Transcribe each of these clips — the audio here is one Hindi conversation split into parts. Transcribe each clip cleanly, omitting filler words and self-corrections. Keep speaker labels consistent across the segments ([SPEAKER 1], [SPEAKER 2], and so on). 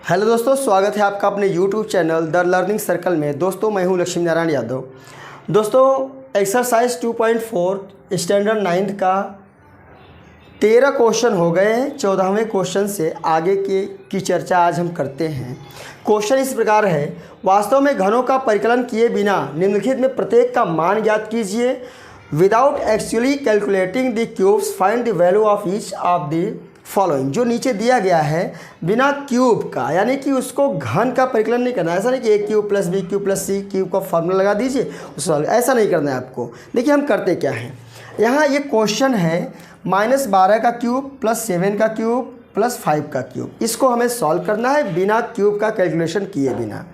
[SPEAKER 1] हेलो दोस्तों, स्वागत है आपका अपने YouTube channel the learning circle में। दोस्तों मैं हूं लक्ष्मी नारायण यादव। दोस्तों एक्सरसाइज 2.4 स्टैंडर्ड 9th का 13 क्वेश्चन हो गए हैं। 14वें क्वेश्चन से आगे की चर्चा आज हम करते हैं। क्वेश्चन इस प्रकार है, वास्तव में घनों का परिकलन किए बिना निम्नलिखित में प्रत्येक का मान ज्ञात कीजिए। Without actually calculating the cubes find the value of each of the following. जो नीचे दिया गया है बिना क्यूब का, यानी कि उसको घन का परिकलन नहीं करना है। ऐसा नहीं कि a cube plus B cube plus C cube का फॉर्मूला लगा दीजिए उस, ऐसा नहीं करना है आपको। देखिए हम करते क्या हैं, यहाँ ये क्वेश्चन है -12 का क्यूब प्लस 7 का क्यूब प्लस 5 का क्यूब। इसको हमें सॉल्व करना है बिना क्यूब का कैलकुलेशन किए बिना,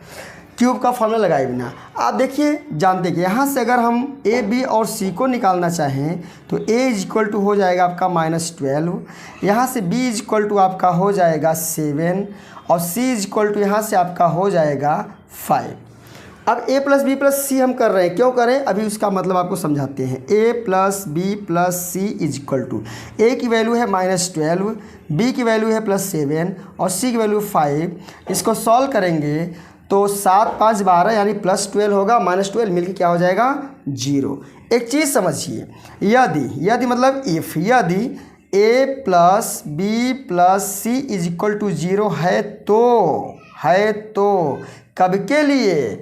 [SPEAKER 1] क्यूब का फॉर्मूला लगाए बिना। आप देखिए जानते कि यहाँ से अगर हम ए बी और सी को निकालना चाहें तो a इज इक्वल टू हो जाएगा आपका -12, यहाँ से b इज इक्वल टू आपका हो जाएगा 7 और c इज इक्वल टू यहाँ से आपका हो जाएगा 5। अब a प्लस बी प्लस सी हम कर रहे हैं, क्यों करें अभी उसका मतलब आपको समझाते हैं। a plus B plus C is equal to a की वैल्यू है -12, b की वैल्यू है +7 और c की वैल्यू 5। इसको सॉल्व करेंगे तो 7 5 12 यानी +12 होगा, -12 मिलके क्या हो जाएगा 0। एक चीज़ समझिए, यदि मतलब इफ़ यदि a plus B plus C is equal to 0 है तो कब के लिए,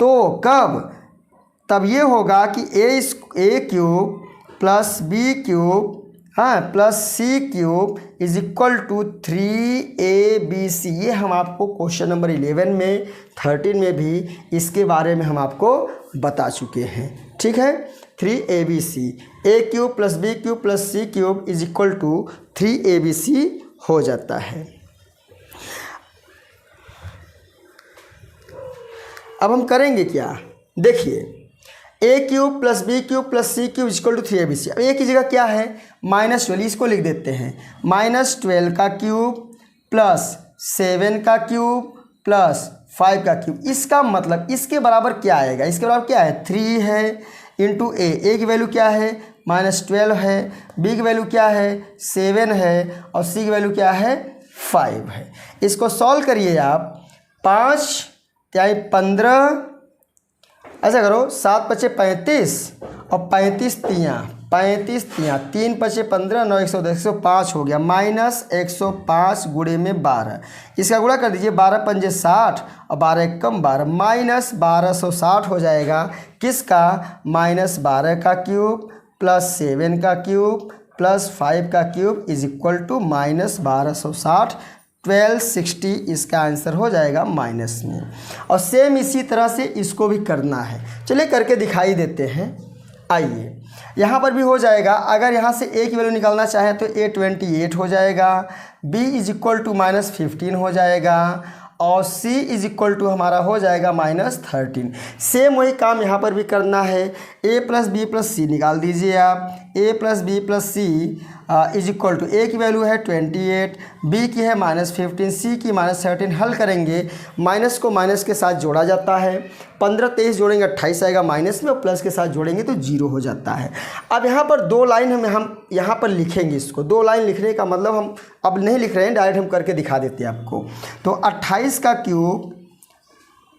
[SPEAKER 1] तो कब, तब ये होगा कि a cube plus B cube plus C cube is equal to 3abc। ये हम आपको क्वेश्चन नंबर 11 में 13 में भी इसके बारे में हम आपको बता चुके हैं। ठीक है, 3abc, a cube plus B cube plus C cube is equal to 3abc हो जाता है। अब हम करेंगे क्या, देखिए a cube plus B cube plus C cube equal to 3abc। अब a की जगह क्या है -12, इसको लिख देते हैं -12 का क्यूब प्लस 7 का क्यूब प्लस 5 का क्यूब। इसका मतलब इसके बराबर क्या आएगा, इसके बराबर क्या है 3 है इंटू a की वैल्यू क्या है -12 है, b की वैल्यू क्या है 7 है और c की वैल्यू क्या है 5 है। इसको सॉल्व करिए आप, 5 यानी 15, ऐसा करो 7 × 5 = 35 और 35 तियाँ 3 × 5 = 15, 9 110 105 हो गया, -105 गुणे में 12। इसका गुणा कर दीजिए, 12 × 5 = 60 और 12 × 1 = 12, -1260 हो जाएगा। किसका, -12 का क्यूब प्लस 7 का क्यूब प्लस 5 का क्यूब इज इक्वल टू -1260, 1260 इसका आंसर हो जाएगा माइनस में। और सेम इसी तरह से इसको भी करना है, चलिए करके दिखाई देते हैं। आइए यहाँ पर भी हो जाएगा, अगर यहाँ से a की वैल्यू निकालना चाहें तो a 28 हो जाएगा, b इज इक्वल टू -15 हो जाएगा और c इज इक्वल टू हमारा हो जाएगा -13। सेम वही काम यहाँ पर भी करना है। a plus B plus C निकाल दीजिए आप, a plus B plus C is equal to a की वैल्यू है 28, b की है -15, c की -13। हल करेंगे, माइनस को माइनस के साथ जोड़ा जाता है, 15 23 जोड़ेंगे 28 आएगा माइनस में और प्लस के साथ जोड़ेंगे तो 0 हो जाता है। अब यहाँ पर 2 लाइन हम यहाँ पर लिखेंगे। इसको 2 लाइन लिखने का मतलब हम अब नहीं लिख रहे हैं, डायरेक्ट हम करके दिखा देते हैं आपको। तो 28 का क्यूब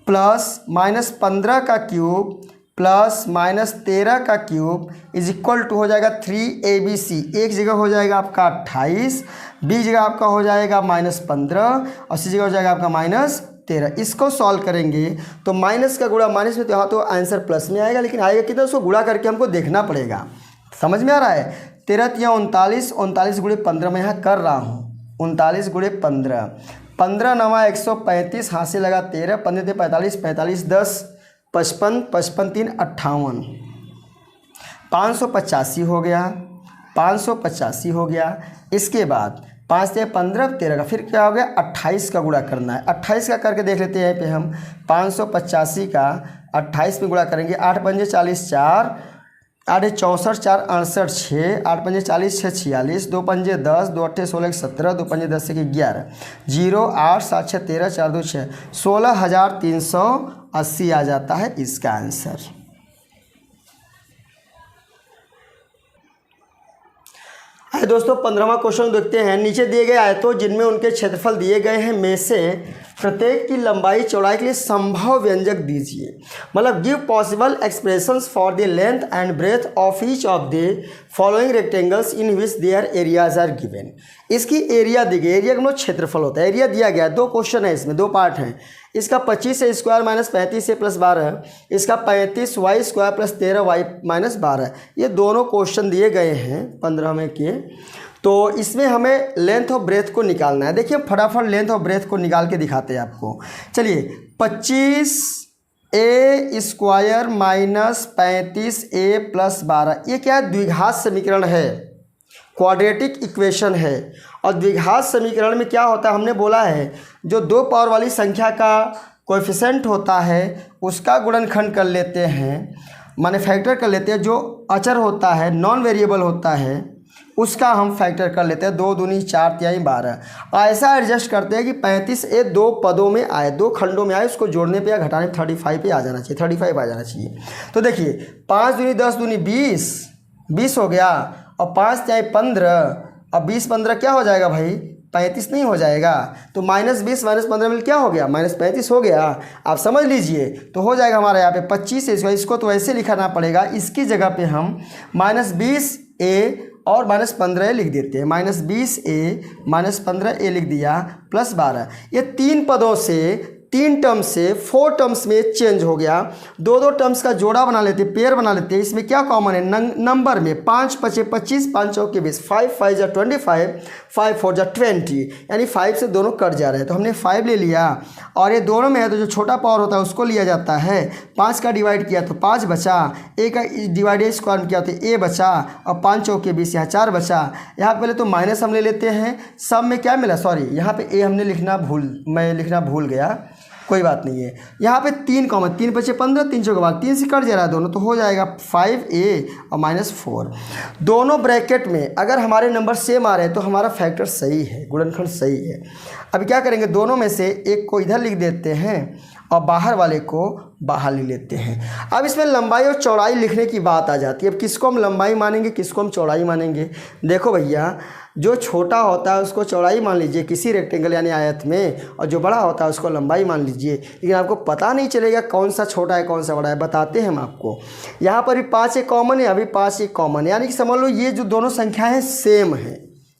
[SPEAKER 1] प्लस -15 का क्यूब प्लस -13 का क्यूब इज इक्वल टू हो जाएगा 3abc। एक जगह हो जाएगा आपका 28, बी जगह आपका हो जाएगा -15 और सी जगह हो जाएगा आपका -13। इसको सॉल्व करेंगे तो माइनस का गुणा माइनस में, तो यहाँ तो आंसर प्लस में आएगा, लेकिन आएगा कितना उसको गुणा करके हमको देखना पड़ेगा। समझ में आ रहा है, 13 तियाँ 39, 39 गुणे 15 मैं यहाँ कर रहा हूँ, 39 गुणे 15, 15 9 135, हाथ से लगा 13, 15 × 45, 45 10 55, 55 3 58, 585 हो गया, 585 हो गया। इसके बाद 5 से 15 13 का, फिर क्या हो गया 28 का गुणा करना है। 28 का करके देख लेते हैं। यहाँ पे हम 585 का 28 में गुणा करेंगे, 8 × 5 = 40, 4 8 × 64, 4 68 6, 8 × 5 = 40, 6 46, 2 × 5 = 10, 2 × 8 = 16, 17, 2 × 5 = 10, 11, 0 8 7 6 13, 4 2 6, 16,380 आ जाता है इसका आंसर। आइए दोस्तों 15वां क्वेश्चन देखते हैं। नीचे दिए गए आयतों जिनमें उनके क्षेत्रफल दिए गए हैं में से प्रत्येक की लंबाई चौड़ाई के लिए संभव व्यंजक दीजिए। मतलब give possible expressions for the length and breadth of each of the following rectangles in which their areas are given. इसकी एरिया दी गई, एरिया का मतलब क्षेत्रफल होता है। एरिया दिया गया है, 2 क्वेश्चन है इसमें, 2 पार्ट हैं। इसका 25 है स्क्वायर माइनस 35 है प्लस 12, इसका 35 Y square plus 13 Y minus 12। ये दोनों क्वेश्चन दिए गए हैं 15वें के। तो इसमें हमें लेंथ और ब्रेथ को निकालना है। देखिए फटाफट लेंथ और ब्रेथ को निकाल के दिखाते हैं आपको। चलिए 25 ए स्क्वायर माइनस 35 ए प्लस 12, ये क्या है? द्विघात समीकरण है, क्वाड्रेटिक इक्वेशन है। और द्विघात समीकरण में क्या होता है, हमने बोला है जो 2 पावर वाली संख्या का कोएफिशिएंट होता है उसका गुणनखंड कर लेते हैं, माने फैक्टर कर लेते हैं। जो अचर होता है, नॉन वेरिएबल होता है, उसका हम फैक्टर कर लेते हैं। 2 दूनी 4 तिहाई 12। ऐसा एडजस्ट करते हैं कि 35 ए 2 पदों में आए, 2 खंडों में आए, उसको जोड़ने पे या घटाने पे 35 पे आ जाना चाहिए, 35 आ जाना चाहिए। तो देखिए 5 दूनी 10 दूनी 20 हो गया, और 5 तिहाई 15, और 20 15 क्या हो जाएगा भाई? 35 नहीं हो जाएगा। तो -20 -15 मिल क्या हो गया? -35 हो गया। आप समझ लीजिए, तो हो जाएगा हमारा यहाँ पे 25 है। इसको तो ऐसे लिखना पड़ेगा, इसकी जगह पे हम -20 ए और -15 लिख देते हैं। -20 ए -15 ए लिख दिया प्लस 12। ये 3 पदों से, 3 टर्म्स से 4 टर्म्स में चेंज हो गया। 2 टर्म्स का जोड़ा बना लेते, पेयर बना लेते हैं। इसमें क्या कॉमन है? नंबर में 5 × 5 = 25, 5 × 4 = 20, 5 × 5 = 25, 5 × 4 = 20, यानी 5 से दोनों कट जा रहे हैं। तो हमने 5 ले लिया, और ये दोनों में है तो जो छोटा पावर होता है उसको लिया जाता है। 5 का डिवाइड किया तो 5 बचा, ए का डिवाइड स्क्वायर किया तो ए बचा, और 5 × 4 = 20, यहाँ 4 बचा। यहाँ पहले तो माइनस हम ले लेते हैं, सब में क्या मिला? सॉरी, यहाँ पे ए हमने मैं लिखना भूल गया, कोई बात नहीं है। यहाँ पे 3 कॉमन, 3 × 5 = 15, 3 × 4 = 12, 3 से कट जा रहा है दोनों, तो हो जाएगा 5a और -4। दोनों ब्रैकेट में अगर हमारे नंबर सेम आ रहे हैं तो हमारा फैक्टर सही है, गुणनखंड सही है। अभी क्या करेंगे, दोनों में से एक को इधर लिख देते हैं और बाहर वाले को बाहर लिख लेते हैं। अब इसमें लंबाई और चौड़ाई लिखने की बात आ जाती है। अब किसको हम लंबाई मानेंगे, किसको हम चौड़ाई मानेंगे? देखो भैया, जो छोटा होता है उसको चौड़ाई मान लीजिए किसी रेक्टेंगल यानी आयत में, और जो बड़ा होता है उसको लंबाई मान लीजिए। लेकिन आपको पता नहीं चलेगा कौन सा छोटा है कौन सा बड़ा है, बताते हैं हम आपको। यहाँ पर भी 5 एक कॉमन है, अभी 5 एक कॉमन है, यानी कि समझ लो ये जो दोनों संख्याएं सेम है।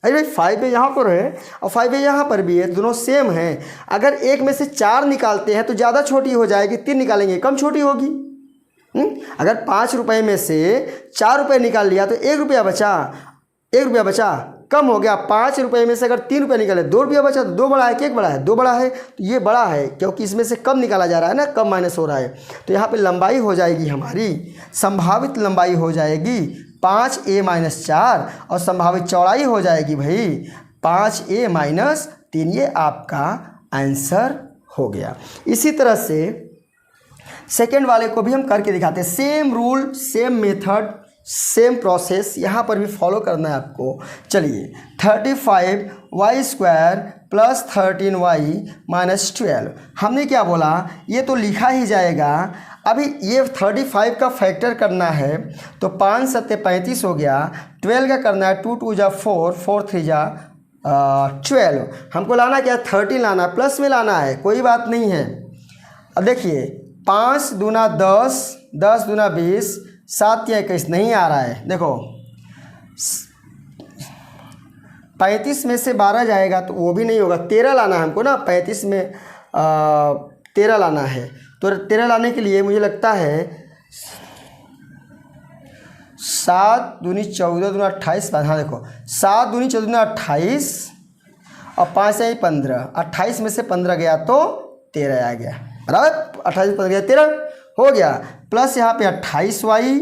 [SPEAKER 1] अरे भाई 5 यहाँ पर है और 5 यहाँ पर भी है, दोनों सेम हैं। अगर एक में से 4 निकालते हैं तो ज़्यादा छोटी हो जाएगी, 3 निकालेंगे कम छोटी होगी। अगर 5 रुपये में से 4 रुपये निकाल लिया तो 1 रुपया बचा, 1 रुपया बचा, कम हो गया। 5 रुपये में से अगर 3 रुपये निकाले 2 रुपया बचा, तो 2 बड़ा है कि 1 बड़ा है? 2 बड़ा है, तो ये बड़ा है क्योंकि इसमें से कम निकाला जा रहा है ना, कम माइनस हो रहा है। तो यहाँ पे लंबाई हो जाएगी हमारी, संभावित लंबाई हो जाएगी 5a - 4, और संभावित चौड़ाई हो जाएगी भाई 5a - 3। ये आपका आंसर हो गया। इसी तरह से सेकेंड वाले को भी हम करके दिखाते हैं। Same rule, same method, same process यहाँ पर भी फॉलो करना है आपको। चलिए 35y² + 13y - 12, हमने क्या बोला, ये तो लिखा ही जाएगा। अभी ये 35 का फैक्टर करना है तो 5 × 7 = 35 हो गया। 12 का करना है, 2 × 2 = 4, 4 × 3 = 12। हमको लाना क्या है? 13 लाना है, प्लस में लाना है, कोई बात नहीं है। अब देखिए 5 दूना 10, 10 दूना 20, 7 या 21 नहीं आ रहा है। देखो 35 में से 12 जाएगा तो वो भी नहीं होगा। 13 लाना है हमको ना, 35 में 13 लाना है। तो 13 लाने के लिए मुझे लगता है 7 दूनी 14 दूना 28, हाँ देखो 7 दूनी 14 दूना 28, और 5 या 15, 28 में से 15 गया तो 13 आ गया, बराबर। 28 में 15 गया 13 हो गया। प्लस यहाँ पे 28y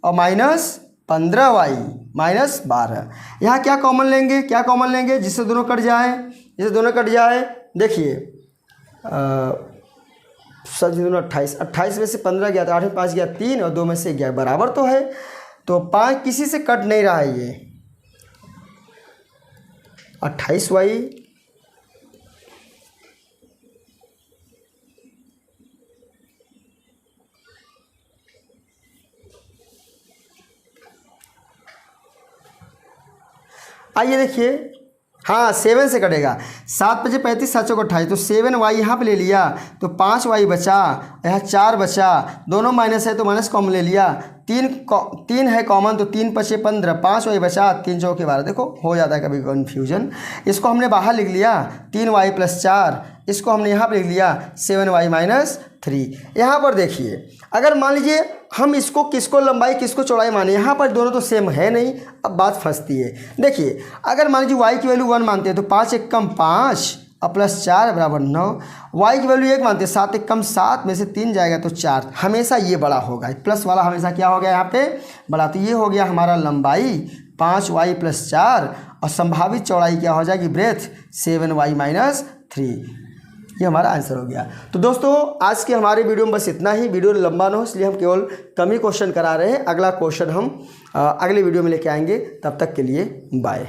[SPEAKER 1] और -15y -12। यहाँ क्या कॉमन लेंगे, क्या कॉमन लेंगे? जिससे दोनों कट जाए, जिससे दोनों कट जाए। देखिए 7 दूना 28, 28 में से 15 गया तो 8 में 5 गया 3, और 2 में से 11, बराबर तो है। तो 5 किसी से कट नहीं रहा है, ये 28y आइए देखिए, हाँ 7 से कटेगा, 7 × 5 = 35, 7 × 4 = 28, तो 7y यहाँ पे ले लिया तो 5y बचा, यहाँ 4 बचा, दोनों माइनस है तो माइनस कॉमन ले लिया, 3 है कॉमन तो 3 × 5 = 15, 5y बचा, 3 × 4 = 12। देखो हो जाता है कभी कन्फ्यूजन। इसको हमने बाहर लिख लिया 3y + 4, इसको हमने यहाँ पर लिख लिया 7y - 3। यहाँ पर देखिए, अगर मान लीजिए हम इसको किसको लंबाई किसको चौड़ाई माने, यहाँ पर दोनों तो सेम है नहीं, अब बात फंसती है। देखिए अगर मान लीजिए y की वैल्यू 1 मानते हैं तो 5 × 1 = 5 और +4 = 9, y की वैल्यू 1 मानते हैं, 7 × 1 = 7 में से 3 जाएगा तो 4, हमेशा ये बड़ा होगा, प्लस वाला हमेशा क्या हो गया यहाँ पे बड़ा। तो ये हो गया हमारा लंबाई 5y + 4 और संभावित चौड़ाई क्या हो जाएगी ब्रेथ 7y - 3। ये हमारा आंसर हो गया। तो दोस्तों आज के हमारे वीडियो में बस इतना ही। वीडियो लंबा ना हो इसलिए हम केवल कम ही क्वेश्चन करा रहे हैं। अगला क्वेश्चन हम अगले वीडियो में लेके आएंगे। तब तक के लिए बाय।